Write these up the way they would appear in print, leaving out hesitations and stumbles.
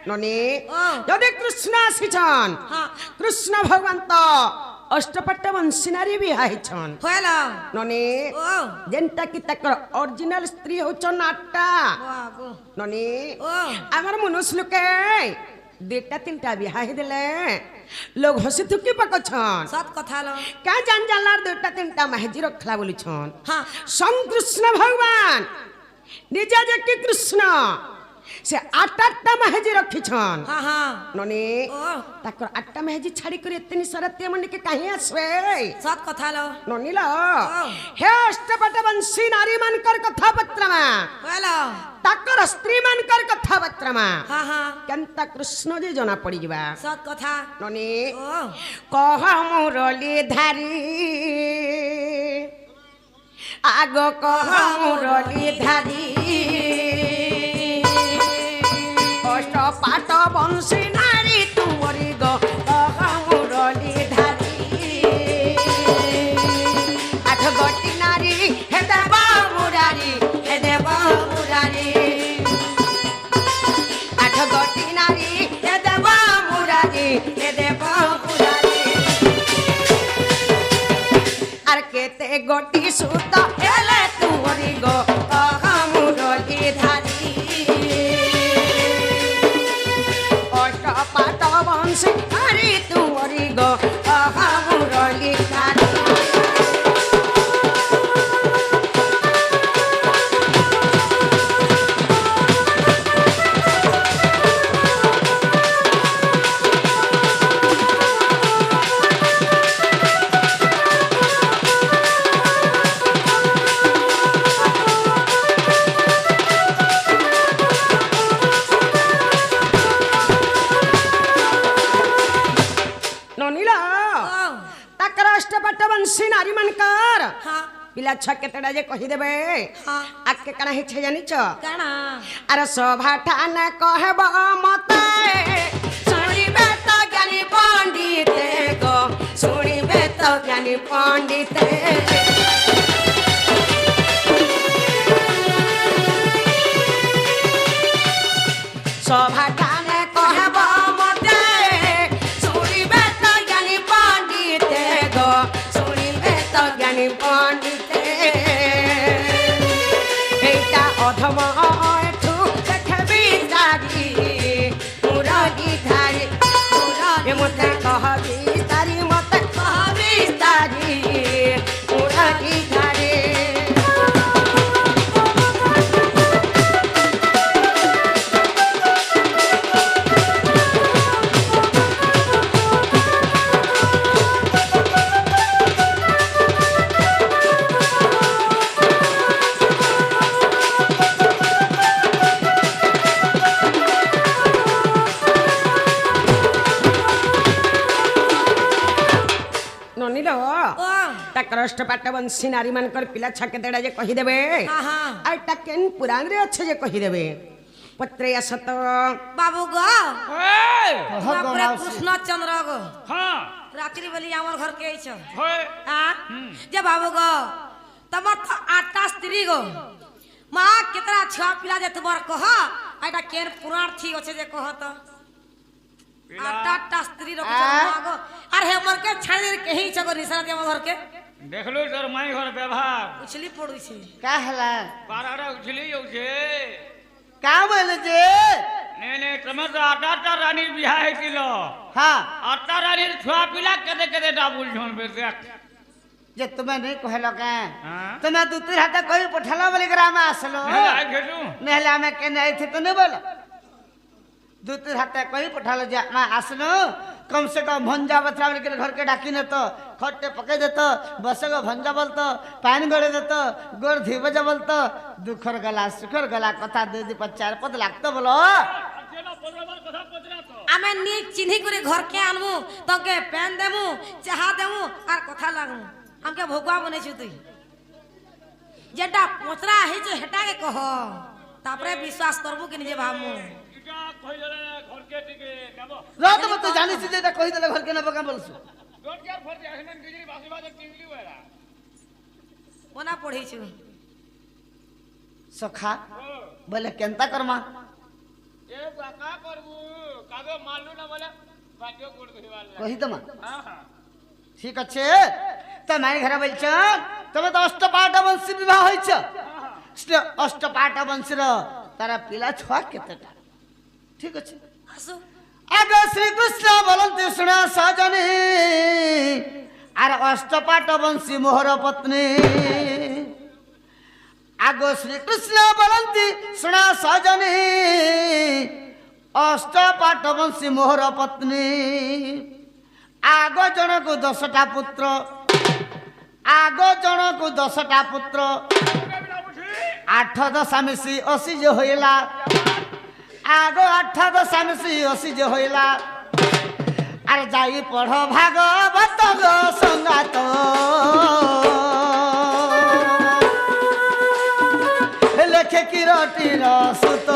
ननी यदि कृष्ण आसीछन कृष्ण भगवान तो अष्टपट्ट वंशी नारी विवाह छन होयला ननी जेंटा की तकर ओरिजिनल स्त्री होचन आठटा ननी हमर मनुष्य लोके देटा तीनटा विवाह दिले लोग हसी थुकी पकछन सत कथा लो क्या जान जानलार देटा तीनटा महजी रखला बोली छन हां संग कृष्ण भगवान निजा जकी कृष्ण से आठटा महजी रखी छन हां हां ननी तकर आठटा महजी छाड़ी कर इतनी सरते मन के काहे आसवे सत कथा लो ननी लो हे अष्टपट वंशी नारी मन कर कथा पत्रमा होयला तकर स्त्री मन कर कथा पत्रमा हां हां केनता कृष्ण जे जना पड़ी जबा सत कथा ननी कह मुरली धारी आगो कह मुरली धारी अष्टपाट वंशी नारी तुमरी गो कह मुरली धारी आठ गटी नारी हे देव मुरारी हे देव मुरारी आठ गटी नारी हे देव मुरारी हे देव मुरारी आर केते गटी सुत एले तुमरी गो कह मुरली धारी अष्टपाट वंशी नारी तुमरी गो कह मुरली धारी ननीला तकर अष्टपट वंशी नारी मनकर हां पिला छके तड़ा जे कहि देबे हां आके कना हिछ जानि छ काना अरे सभा ठान कहब मते सुनिबे तो ज्ञानी पंडिते गो सुनिबे तो ज्ञानी पंडिते सभा ठान कहब मते सुनिबे तो ज्ञानी पंडिते गो सुनिबे तो ज्ञानी पंडिते एटा अधम एठू देखबी तारी मुरली धारी मुरली मते कहबी तारी मते कहबी तारी मुरली धारी ननीलो तकर अष्टपाट वंशी नारी मनकर पिला छके देड़ा जे कहि देबे हां हां आइटा केन पुराण रे अच्छे जे कहि देबे पत्रे असत बाबू गो बाबरे कृष्ण चंद्र गो हाँ रात्रि बेली हमर घर के छ होय हां जे बाबू गो तमर तो आठटा स्त्री गो मां केतरा छा पिला जे तमर कह आइटा केन पुराण थी ओछे जे कह तो आठटा स्त्री रख गो अरे हमर के छाड़ के ही छगो निशा के हमर घर के देखलो तोर माई घर व्यवहार उछली पड़ू छी का हला पाराड़ा उछली जाऊ छे का बोले जे ने तमे तो आटा रानी बियाह हेतिलो हां आटा रानी छुआ पिला केते केते डाबुल झोन बे देख जे तुम्हें नहीं कहलो के हां तुम्हें दूसरे हाथ कोई पठला बोले ग्राम आसलो नहीं आई भेजू नेहला में के नहीं थे तो नहीं बोलो दूसरे हाथ कोई पठलो जे मैं आसलो कम से कम भंजा बथरा बोले के घर के डाकी न तो खट्टे पके देतो बसगो भंजा बोलतो पानी गड़े देतो गोर धीबज बोलतो दुखर गला सुखर गला कथा दे दी पचार पद लागतो बोलो आमे नीक चिन्ही करे घर के आनमु तके पेन देमु चाहा देमु आर कथा लागमु हमके भोगवा बने छु तुई जेटा पोचरा है जो हेटा के कह तापरे विश्वास करबु कि निजे भामु इटा कहि देले घर के टिके नेबो रात मत जानी छी जेटा कहि देले घर के नेबो का बोलसु रोड के फर आखन बिजली बासी बाजे टिंगली होएला कोना पढ़ी छु सखा बोले केनता करमा ଏ ବାକା କରବୁ କାଦେ ମାଲୁ ନା ବୋଲେ ବାଜ୍ୟ କୋડ ଧରିବାର কহি তোমা হ্যাঁ হ্যাঁ ঠিক আছে তোমার ঘরে বলছ তুমি তো অষ্টপাট বংশী বিবাহ হয়েছ অষ্টপাট বংশীর তারা পিলা ছুয়া কেতেটা ঠিক আছে আসো আগে শ্রীকৃষ্ণ বলতে শুনা সজনী আর অষ্টপাট বংশী মোহর পত্নী আগে শ্রীকৃষ্ণ বলতে শুনা সজনী অষ্টপাট বংশী মোহর পত্নী আগ জনকু 10টা পুত্র আগ জনকু 10টা পুত্র 8 10 মিশি 80 যে হইলা আগ 8 10 মিশি 80 যে হইলা আর যাই পড় ভাগবত গো সঙ্গাত লেখে কিরটির সুত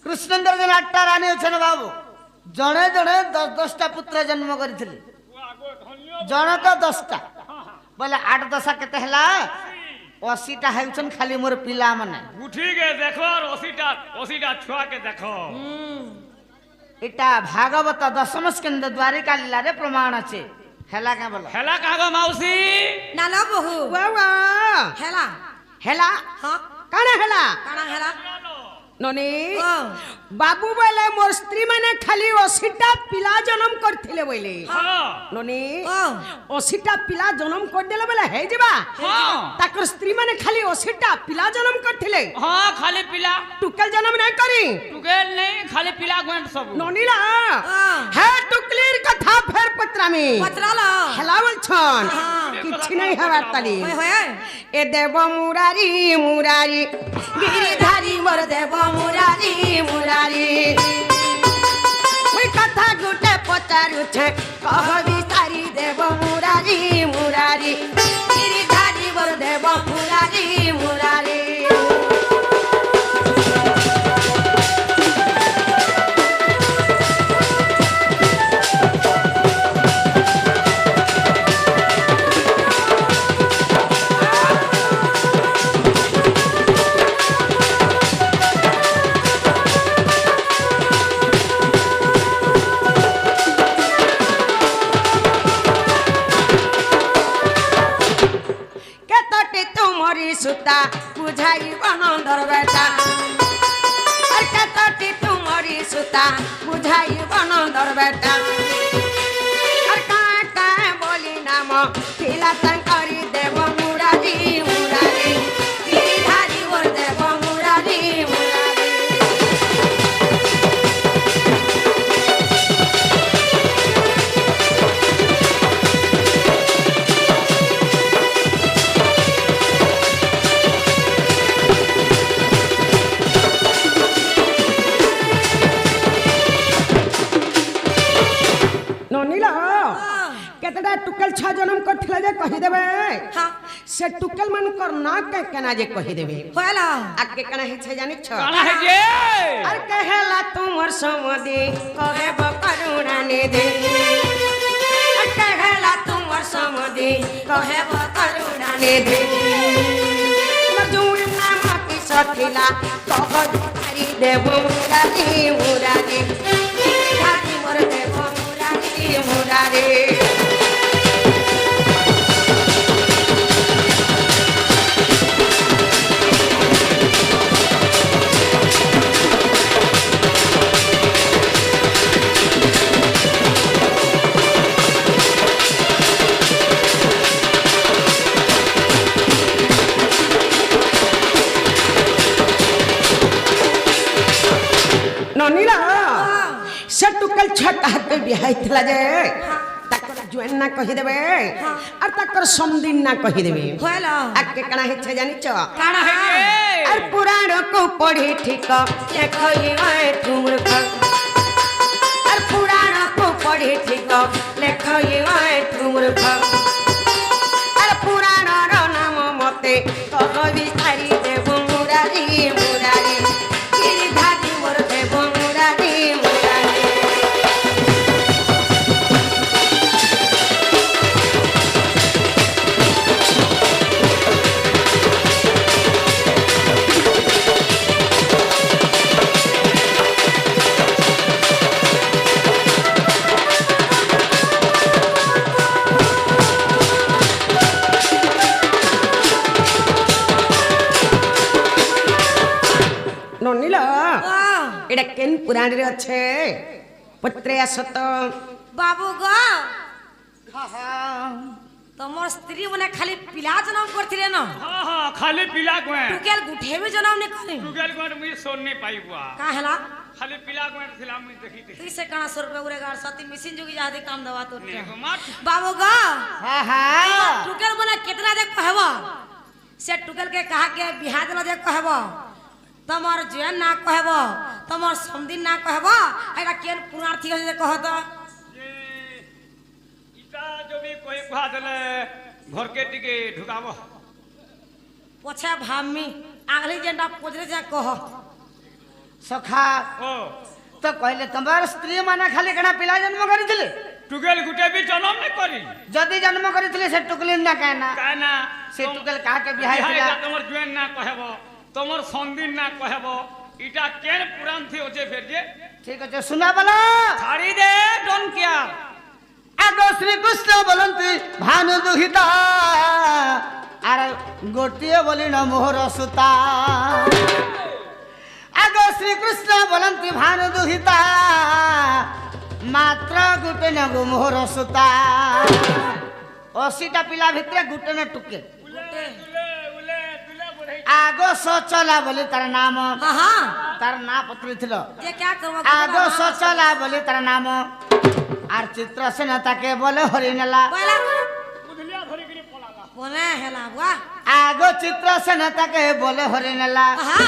কৃষ্ণেন্দ্র যেন 8টা রানী অছেন বাবু জনে জনে 10টা পুত্র জন্ম করেছিলেন জনক 10টা বলে 8 10 কেতে হেলা 80টা হেউছন খালি মোর পিলা মানে উঠিকে দেখো আর 80টা ছুয়াকে দেখো এটা ভাগবত দশম স্কন্ধ দ্বারিকা লীলারে প্রমাণ আছে হেলা কে বল হেলা কাগো মাউসি নালা বহু বাবা হেলা হেলা হ্যাঁ কানা হেলা কানা হেলা ননি ও বাবু বলে মোর স্ত্রী মানে খালি 80টা পিলা জন্ম করଥିଲେ বলে হ্যাঁ ননি ও 80টা পিলা জন্ম করদেলে বলে হে যাবা হ্যাঁ তাকর স্ত্রী মানে খালি 80টা পিলা জন্ম করଥିଲେ হ্যাঁ খালি পিলা টুকেল জন্ম নাই করি টুকেল নেই খালি পিলা গোয়েন্ট সব ননিলা ও হে টুকলির কথা ফের পত্রামি পত্রালো হেলা বলছন হ্যাঁ। কিছু নাই হবার তালি হই হই এ দেব মুরারি মুরারি গিরিধারী মোর দেব মুরারি মুরারি ওই কথা গুটে পচারুছে কহবি সারি দেব মুরারি মুরারি গিরিধারী মোর দেব মুরারি মুরারি কেতটি তুমরি সুতা বুঝাই বনন্দর বেটা আর কেতটি তুমরি সুতা বুঝাই বনন্দর বেটা আর কায় কায় বলি নাম পিলা তাঙ্করি দেব মুরারি মুরারি গিরিধারী ওর দেব মুরারি মুরারি ননিলা কেতটা টুকেল ছ জন্ম করছিল যে কহিদেবে হ্যাঁ সে টুকেল মানকর না কেনা যে কহিদেবে হলা আগে কেনা হইছে জানিছ কানা হে যে আর কহেলা তুমর সমদে কহেব করুণা নিধি আর কহেলা তুমর সমদে কহেব করুণা নিধি জুড়ি নাম কি সখিলা কহ হারি দেব মুরারি মুরারি হারি মোর দেব মুরারি মুরারি ননিলা সে টুকেল ছটা হাতে বিহাইଥିଲା যে তাকর জুয়েন না কহিদেবে আর তাকর সমদিন না কহিদেবে হলা আগে কানা হইছে জানিছ কানা হে যে আর পুরাণ কো পড়ি ঠিক লেখই আয় ঠুমুরখ আর পুরাণ কো পড়ি ঠিক লেখই আয় ঠুমুরখ আর পুরাণর নাম মতে কহবি সারি দেব মুরারি মুরারি গিরিধারী মোর କେନ୍ ପୁରାଣରେ ଅଛେ ପତ୍ରେ ଆସ ତ बाबू गो हाँ हाँ तमर स्त्री मने खाली पिला जन्म करथिले न हाँ हाँ खाली पिला गुए टुकेल गुठे भी जन्म नहीं करे टुगेल गुए मुझे सोन नहीं पाई बुआ का हला खाली पिला गुए थिला मुझे देखी थी ती से कणा 100 रुपया उरे गार सती मशीन जुगी जादे काम दवा तो देखो मत बाबू गो हाँ हाँ टुकेल मने कितना दे कहबो से टुकेल के कहा के बिहा देला दे कहबो तमर जैन ना कहबो तमर समदिन ना कहबो एटा केन पुरार्थी जे कहत ये इटा जो भी कोई कुहा दले घर के टिके ढुकाबो पछे भामी आगली जेंडा पोजरे जा कह सखा ओ तो कहले तुम्हार स्त्री माने खाली कणा पिला जन्म करिथिले टुगेल गुटे भी जन्म नहीं करी जदी जन्म करिथिले से टुकलिन ना कहना कहना से टुकल कहा के बिहाई दिला तमर जुएन ना कहबो तमर संदिन ना कहबो इटा केन पुराण थी ओजे फेर जे ठीक আছে सुना बोलो छाड़ी दे डोन क्या आगो श्री कृष्ण बोलंती भानु दुहिता आरे गोटिए बोली न मोहर सुता आगो श्री कृष्ण बोलंती भानु दुहिता मात्र गुटे न गो मोहर सुता 80टा पिला भितरे गुटे न टुके उले उले तुले बुढ़ई आगो सोचला बोली तार नाम हां हां तार ना पत्री थिलो ये क्या करबो आगो सोचला बोली तार नाम आर चित्रसेन ताके बोले हरिनेला पहिला बुधलिया धरी गिरी पलाला कोने हेला बुआ आगो चित्रसेन ताके बोले हरिनेला हां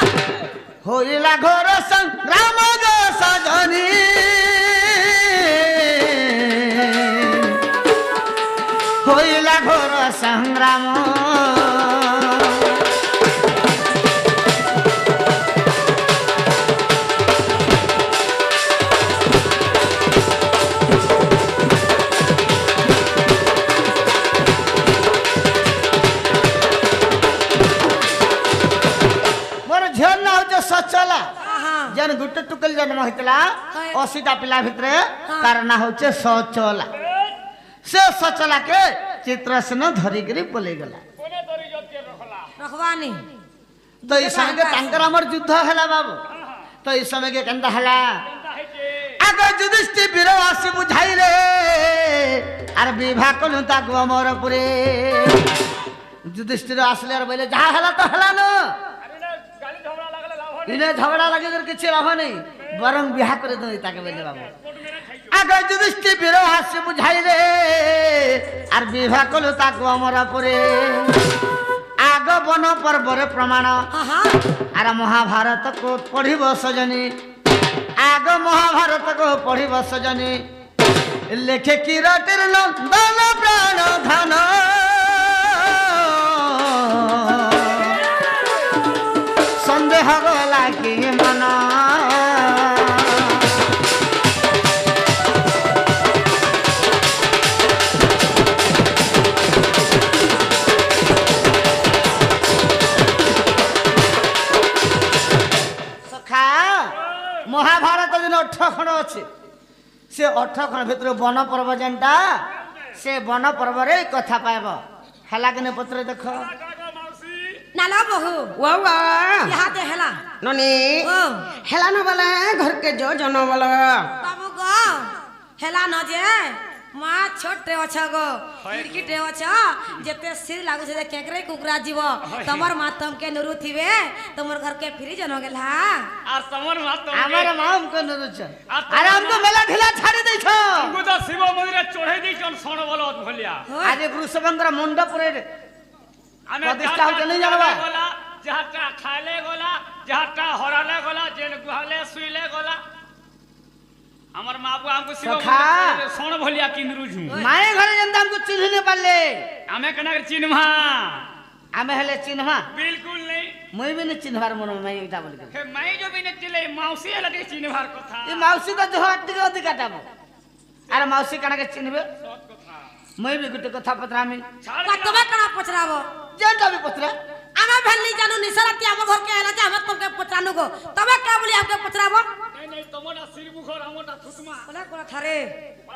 होइला घोर संग्राम गो सजनी होइला घोर संग्राम मोर झियो ना हो सचला हां जन गुटे टुकल जन्म होइतला हाय। 80टा पिला भितरे हाँ। तार ना होचे सचला से सचला के चित्रसेन धरी करी पले गला कोने तोरी जब के रखला रखवानी तो ई समय के तांकर हमर युद्ध हैला बाबू तो ई समय के कंदा हैला केनता है जे आगे युधिष्ठिर वीरवासी बुझाइले आर विवाह कलु ताकु अमर पुरे युधिष्ठिर आसले और बोले जहा हैला तो हैला न अरे ना गाली झगड़ा लागले लाभ नहीं इने झगड़ा लगे कर किछि लाभ नहीं बरं विवाह करे दो ताके बोले बाबू कोट मेरा खाई आगे युधिष्ठिर वीरवासी बुझाइले आर विवाह कलु ताकु अमर पुरे आग बन पर्वरे प्रमाण हां हां आर महाभारत को पढ़िब सजनी आग महाभारत को पढ़िब सजनी लेखे किरटेर नंदन प्राण धन संदेह गला कि मन सखा महाभारत दिन 18 खंड अच्छे से 18 खंड भितर वन पर्व जेनटा से वन पर्व रे कथा पाइब हैला कि नहीं पत्र देख जागो मौसी नाला बहु वा वा यहाँ दे हेला ननी ओ हेला न बोले घर के जो जन बोले बाबू गो हेला न जे माँ छोटे अछ गो खिड़की टे अछ जेते सिर लागु से केकरे कुकरा जीव तमर माँ तम के नुरु थिबे तमर घर के फ्रिज न गेला আর তোমার মা তো আমার মাম को नरुच अरे हमको मेला ढिला छाड़ी दै छ हमको तो शिव मंदिर चढ़े दी चन सोन बोलो भलिया आज वृषभंकर मुंड पुरे आमे प्रतिष्ठा होते नहीं जानबा गोला जहाटा खाले गोला जहाटा हराले गोला जेन गुहाले सुइले गोला हमर मापू हमको शिव सखा। मंदिर सोन भलिया किंदरु छु माए घरे जनता हमको चिन्ह नहीं पाले आमे कना चिन्हमा आमे हले चिन्हवा बिल्कुल नहीं मुई भी नहीं चिन्हवार मन में इटा बोल के हे मैं जो भी ने चिले मौसी लगे चिन्हवार कथा ई मौसी तो देह अट्टी के अधिक काटाबो अरे मौसी कना के चिन्हबे सत कथा मुई भी गुटे कथा पत्रामी छाड़ का तबे कना पचराबो जेनटा भी पत्रा आमे भेली जानू निसरती हम घर के आला जे हम तुमके पचरानु गो तबे का बोली हमके पचराबो नहीं नहीं तमोना सिर मुखर हमोटा थुतमा बोला कोला थारे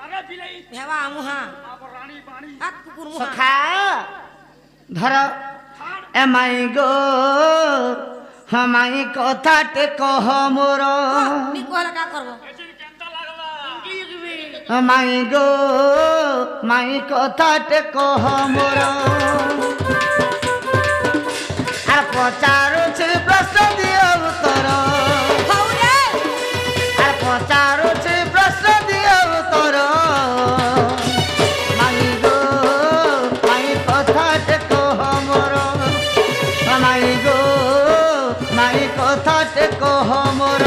अरे बिलाई भेवा आमुहा आप रानी बाणी आ कुकुर मुहा सखा धर ए माई गो हमाई कथाटे कह मोर नी कहला का करबो एचिन केंता लागबा माई गो माई कथाटे कह मोर আর পচারুছি প্রশ্ন দিও উত্তর हौ रे আর পচারুছি প্রশ্ন দিও উত্তর মাই গো মাই কথাতে কহ মোর মাই গো মাই কথাতে কহ মোর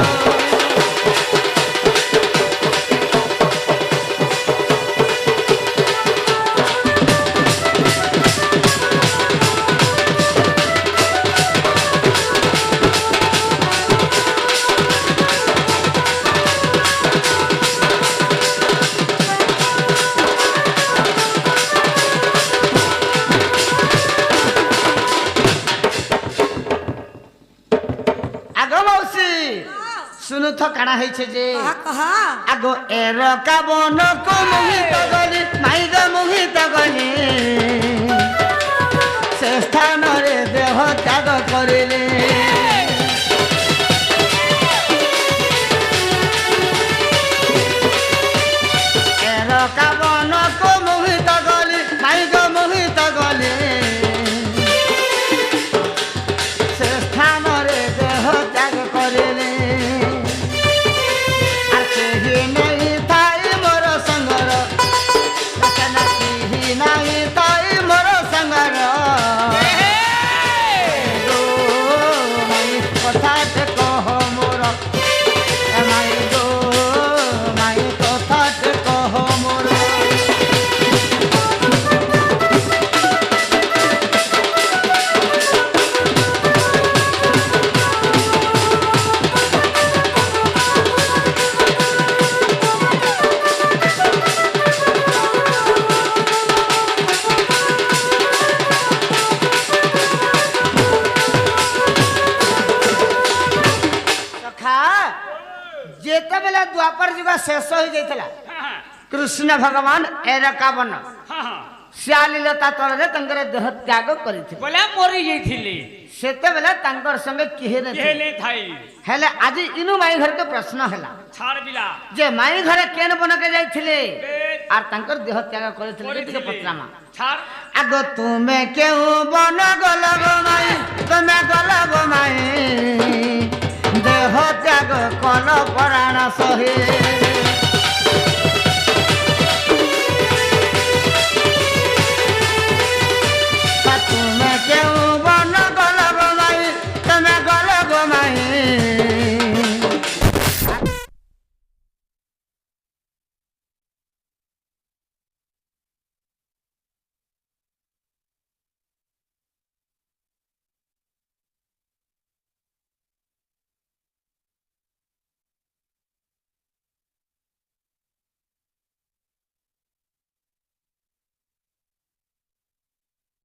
শুনু তো কানা হয়েছে যে कहा कहा আগো এরকা বনক মোহিত গলি মাইগ মোহিত গলি সে স্থানরে দেহ ত্যাগ করিলে এরকা বনক মোহিত গলি মাইগ মোহিত গলি সে স্থানরে দেহ ত্যাগ করিলে যেতবেলে দ্বাপর যুগ শেষ হয়ে যাইଥିଲା কৃষ্ণ ভগবান এরকা বন শিয়ালীলতা তଳରେ ତାଙ୍କର ଦେହ ତ୍ୟାଗ କରିଥିଲେ ବୋଲେ ମରି ଯାଇଥିଲି ସେତେବେଳେ ତାଙ୍କର ସଙ୍ଗେ କେହି କେହି ନଥିଲେ ନେଇ ଥାଇ ହେଲେ ଆଜି ଇନୁ ମାଇ ଘରକେ ପ୍ରଶ୍ନ ହେଲା ଛାଡ଼ ବିଲା ଯେ ମାଇ ଘରେ କେନ ବନକେ ଯାଇଥିଲେ ଏ আর তাঙ্কর দেহ ত্যাগ করেছিল যে পত্রামা ছাড় আগ তুমি কেউ বন গল গো মাই তুমি গল গো মাই দেহ ত্যাগ কল পরাণ সহে